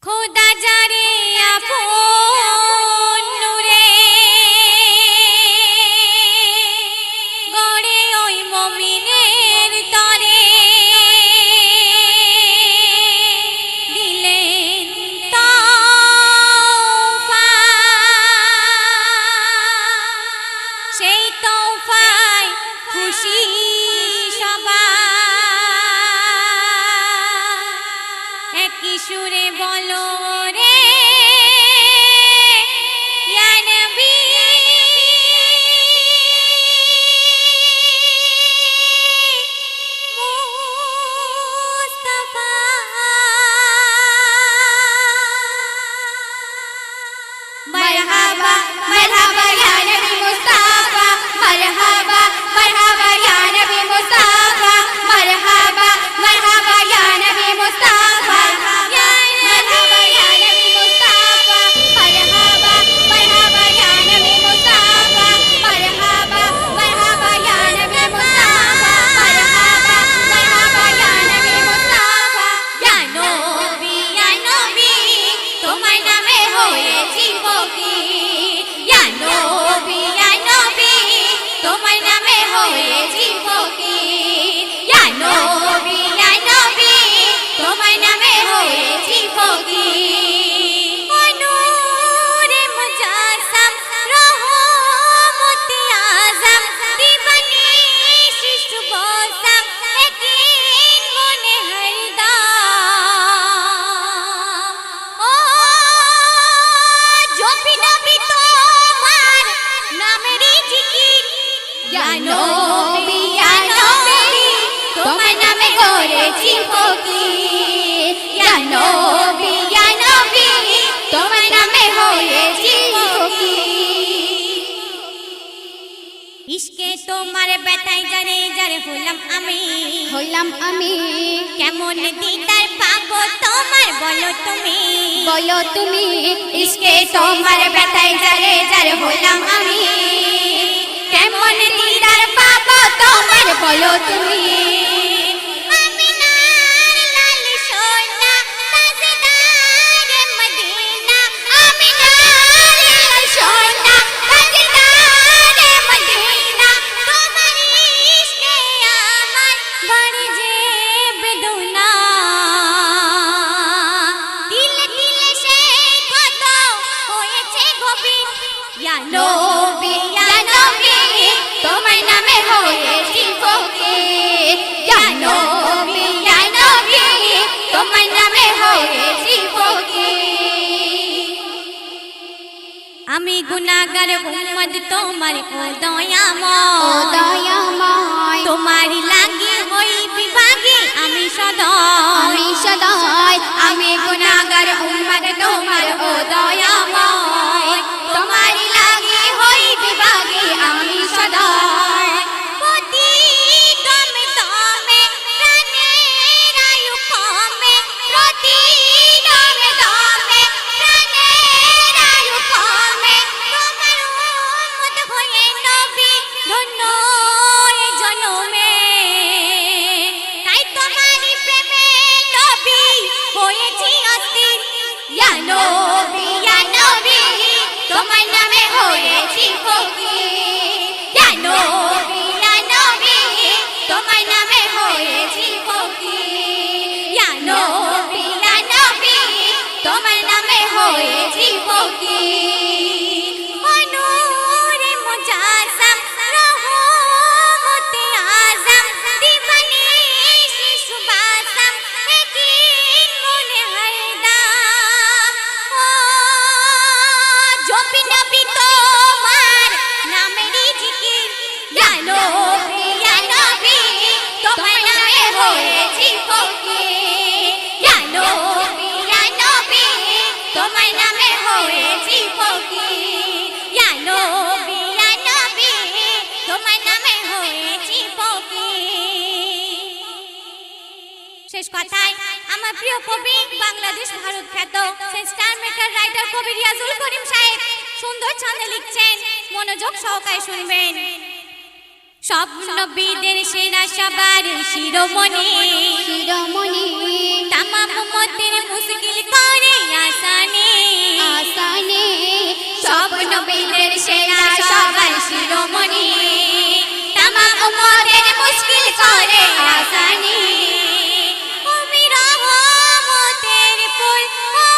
খোদা যারে আপন নূরে গড়ে ওই মুমিনের তরে দিলেন তওফা, সেই তওফায় খুশি সবাই। একই সুরে বলো রে ইয়া নবী, মুস্তাফা। मरहबा मरहबा या नबी मुस्ताफा, मरहबा मरहबा या नबी मुस्ताफा, मरहबा मरहबा या नबी मुस्ताफा, मरहबा या नबी मुस्ताफा, मरहबा मरहबा या नबी मुस्ताफा, मरहबा मरहबा या नबी मुस्ताफा, मरहबा मरहबा या नबी मुस्ताफा। ইয়া নবী ইয়া নবী তোমার নামে হয়েছি ফকির। ইয়া নবী ইয়া নবী তোমার নামে হয়েছি ফকির। ইয়া নবী ইয়া নবী তোমার নামে হয়েছি ফকির। ও নূরে মুজাসসাম রহমতে আযম দিবানি সৃষ্ট বসাম একিন মনে হরদম। ও জপি নবী তোমার নামেরই জিকির। ইয়া নবী ইয়া নবী তোমার নামে করেছি ফকির। ইয়া নবী ইয়া নবী তোমার নামে হয়েছি ফকির। ইশকে তোমার বেতাই যারে যারে হলাম আমি। কেমন দিদার পাবো তোমার বলো তুমি। বলো তুমি, ইশকে তোমার বেতায় যারে যারে হলাম আমি। কেমন দিদার পাবো তোমার বলো তুমি। আমিনার লাল সোনা তাজদার মদিনা। আমিনার লাল সোনা তাজদার মদিনা। তোমার ইশকে আমার বড় যে বেদনা। দিলে দিলে সে কত হয়েছে গভীর। ইয়া নবী ইয়া নবী তোমার নামে হয়েছি ফকির। ইয়া নবী ইয়া নবী তোমার নামে হয়েছি ফকির। আমি গুনাহগার উম্মত তোমার ও দয়াময়। ও দয়াময় তোমার লাগি হই বিভাগী আমি সদয়। আমি সদয়, আমি গুনাহগার উম্মত তোমার ও দয়াময়। তোমার লাগি হই বিভাগী আমি সদয়। প্রতি দমে দমে প্রাণের আয়ু কমে। প্রতি দমে দমে প্রাণের আয়ু কমে। তোমার উম্মত হয়ে নবী ধন্য এ জনমে। তাই তোমারই প্রেমে নবী হয়েছি অস্থির। ইয়া নবী ইয়া নবী তোমার নামে হয়েছি ফকির। ইয়া নবী ইয়া নবী তোমার নামে হয়েছি ফকির। ইয়া নবী ইয়া নবী তোমার নামে হয়েছি ফকির। ও নূরে মুজাসসাম রহমতে আযম দিবানি শিশু বাসাম একিন মনে হরদম। ও জপি নবী তোমার নামেরই জিকির। ইয়া নবী ইয়া নবী তোমার নামে হয়েছি ফকির। ইয়া নবী ইয়া নবী তোমার নামে হয়েছি ফকির। ইয়া নবী ইয়া নবী তোমার নামে হয়েছি ফকির। শেষ কথায় আমার প্রিয় কবি বাংলাদেশ ভারত খ্যাত স্টার মেকার রাইটার কবি রিয়াজুল করিম সাহেব সুন্দর ছন্দে লিখছেন, মনোযোগ সহকারে শুনবেন। সব নবীদের সেরা সবার শিরোমণি শিরোমণি তামাম উম্মতের মুশকিল করে পারের মুশকিল করে আসানি। তুমি রহমতের ফুল ও